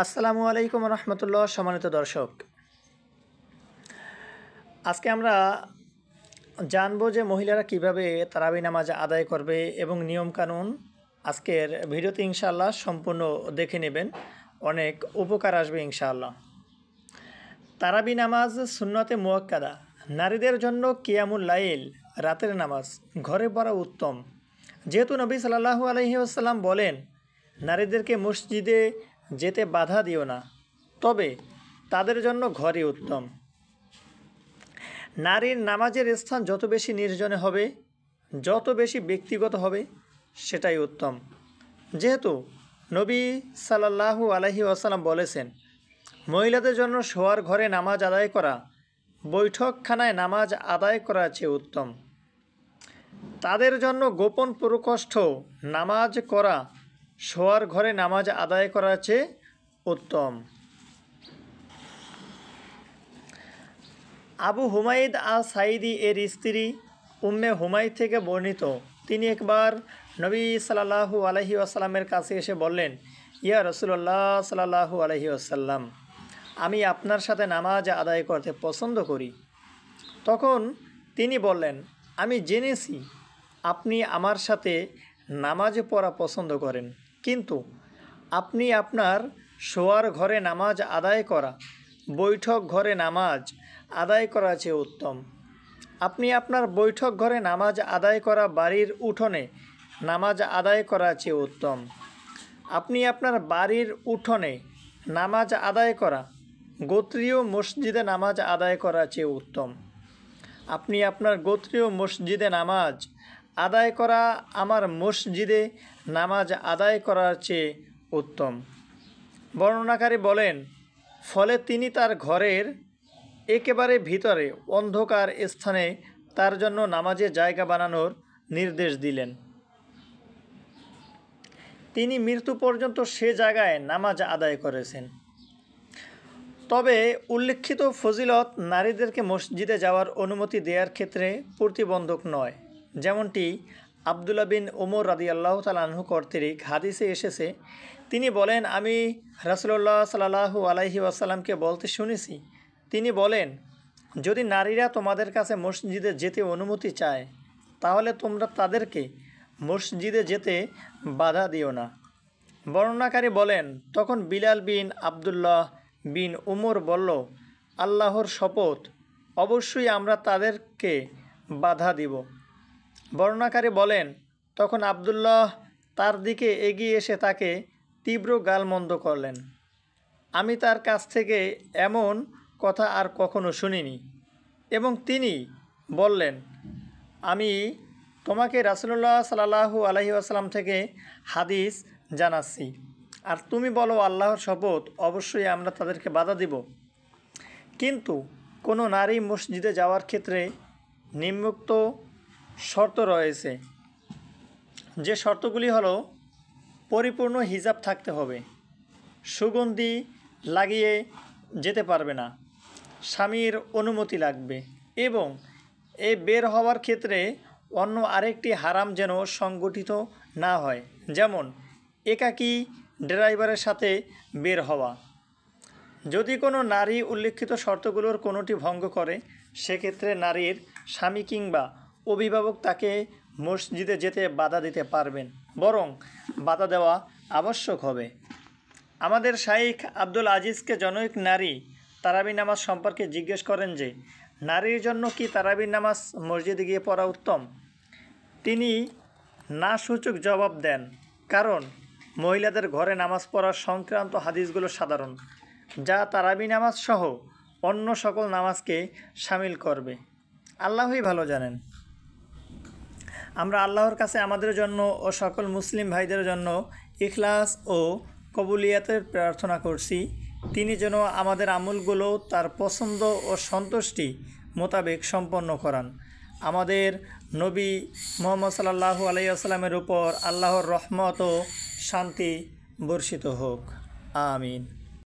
আসসালামু আলাইকুম রহমতুল্লাহ। সম্মানিত দর্শক, আজকে আমরা জানবো যে মহিলারা কিভাবে তারাবি নামাজ আদায় করবে এবং নিয়মকানুন আজকের ভিডিওতে ইনশাআল্লাহ সম্পূর্ণ দেখে নেবেন, অনেক উপকার আসবে ইনশাআল্লাহ। তারাবি নামাজ সুন্নতে মুয়াক্কাদা, নারীদের জন্য কিয়ামুল লাইল, রাতের নামাজ ঘরে পড়া উত্তম। যেহেতু নবী সাল্লাল্লাহু আলাইহি ওয়াসাল্লাম বলেন, নারীদেরকে মসজিদে যেতে বাধা দিও না, তবে তাদের জন্য ঘরই উত্তম। নারীর নামাজের স্থান যত বেশি নির্জনে হবে, যত বেশি ব্যক্তিগত হবে, সেটাই উত্তম। যেহেতু নবী সাল্লাল্লাহু আলাইহি ওয়াসাল্লাম বলেছেন, মহিলাদের জন্য শোয়ার ঘরে নামাজ আদায় করা বৈঠকখানায় নামাজ আদায় করার চেয়ে উত্তম। তাদের জন্য গোপন প্রকোষ্ঠ নামাজ করা শোয়ার ঘরে নামাজ আদায় করার চেয়ে উত্তম। আবু হুমাইদ আল সাইদি এর স্ত্রী উম্মে হুমাইদ থেকে বর্ণিত, তিনি একবার নবী সাল্লাল্লাহু আলাইহি ওয়াসাল্লামের কাছে এসে বললেন, ইয়া রাসূলুল্লাহ সাল্লাল্লাহু আলাইহি ওয়াসাল্লাম, আমি আপনার সাথে নামাজ আদায় করতে পছন্দ করি। তখন তিনি বললেন, আমি জেনেছি আপনি আমার সাথে নামাজ পড়া পছন্দ করেন, কিন্তু আপনি আপনার শোয়ার ঘরে নামাজ আদায় করা বৈঠক ঘরে নামাজ আদায় করা চেয়ে উত্তম। আপনি আপনার বৈঠক ঘরে নামাজ আদায় করা বাড়ির উঠোনে নামাজ আদায় করা চেয়ে উত্তম। আপনি আপনার বাড়ির উঠোনে নামাজ আদায় করা গোত্রীয় মসজিদে নামাজ আদায় করা চেয়ে উত্তম। আপনি আপনার গোত্রীয় মসজিদে নামাজ আদায় করা আমার মসজিদে নামাজ আদায় করার চেয়ে উত্তম। বর্ণনাকারী বলেন, ফলে তিনি তার ঘরের একেবারে ভিতরে অন্ধকার স্থানে তার জন্য নামাজের জায়গা বানানোর নির্দেশ দিলেন। তিনি মৃত্যু পর্যন্ত সে জায়গায় নামাজ আদায় করেছেন। তবে উল্লেখিত ফজিলত নারীদেরকে মসজিদে যাওয়ার অনুমতি দেওয়ার ক্ষেত্রে প্রতিবন্ধক নয়। যেমনটি আবদুল্লাহ বিন ওমর রাদিয়াল্লাহু তাআলা আনহু কর্তৃক হাদিসে এসেছে, তিনি বলেন, আমি রাসূলুল্লাহ সাল্লাল্লাহু আলাইহি ওয়াসাল্লামকে বলতে শুনেছি, তিনি বলেন, যদি নারীরা তোমাদের কাছে মসজিদে যেতে অনুমতি চায়, তাহলে তোমরা তাদেরকে মসজিদে যেতে বাধা দিও না। বর্ণনাকারী বলেন, তখন বিলাল বিন আবদুল্লাহ বিন উমর বলল, আল্লাহর শপথ, অবশ্যই আমরা তাদেরকে বাধা দিব। বর্ণনাকারী বলেন, তখন আবদুল্লাহ তার দিকে এগিয়ে এসে তাকে তীব্র গালমন্দ করলেন। আমি তার কাছ থেকে এমন কথা আর কখনো শুনিনি, এবং তিনি বললেন, আমি তোমাকে রাসূলুল্লাহ সাল্লাল্লাহু আলাইহি ওয়াসাল্লাম থেকে হাদিস জানাচ্ছি, আর তুমি বলো আল্লাহর শপথ, অবশ্যই আমরা তাদেরকে বাধা দিব। কিন্তু কোনো নারী মসজিদে যাওয়ার ক্ষেত্রে নিম্নোক্ত শর্ত রয়েছে, যে শর্তগুলি হলো, পরিপূর্ণ হিজাব থাকতে হবে, সুগন্ধি লাগিয়ে যেতে পারবে না, স্বামীর অনুমতি লাগবে, এবং এই বের হওয়ার ক্ষেত্রে অন্য আরেকটি হারাম যেন সংগঠিত না হয়, যেমন একাকী ড্রাইভারের সাথে বের হওয়া। যদি কোনো নারী উল্লেখিত শর্তগুলোর কোনোটি ভঙ্গ করে, সেক্ষেত্রে নারীর স্বামী কিংবা অভিভাবক তাকে মসজিদে যেতে বাধা দিতে পারবেন, বরং বাধা দেওয়া আবশ্যক হবে। আমাদের শাইখ আব্দুল আজিজকে জনৈক নারী তারাবি নামাজ সম্পর্কে জিজ্ঞেস করেন যে, নারীর জন্য কি তারাবি নামাজ মসজিদে গিয়ে পড়া উত্তম? তিনি না সূচক জবাব দেন, কারণ মহিলাদের ঘরে নামাজ পড়ার সংক্রান্ত হাদিসগুলো সাধারণ, যা তারাবি নামাজ সহ অন্য সকল নামাজকে শামিল করবে। আল্লাহই ভালো জানেন। আমরা আল্লাহর কাছে আমাদের জন্য ও সকল মুসলিম ভাইদের জন্য ইখলাস ও কবুলিয়াতের প্রার্থনা করছি, তিনি যেন আমাদের আমলগুলো তার পছন্দ ও সন্তুষ্টি মোতাবেক সম্পন্ন করান। আমাদের নবী মুহাম্মদ সাল্লাল্লাহু আলাইহি ওয়াসাল্লামের উপর আল্লাহর রহমত ও শান্তি বর্ষিত হোক। আমিন।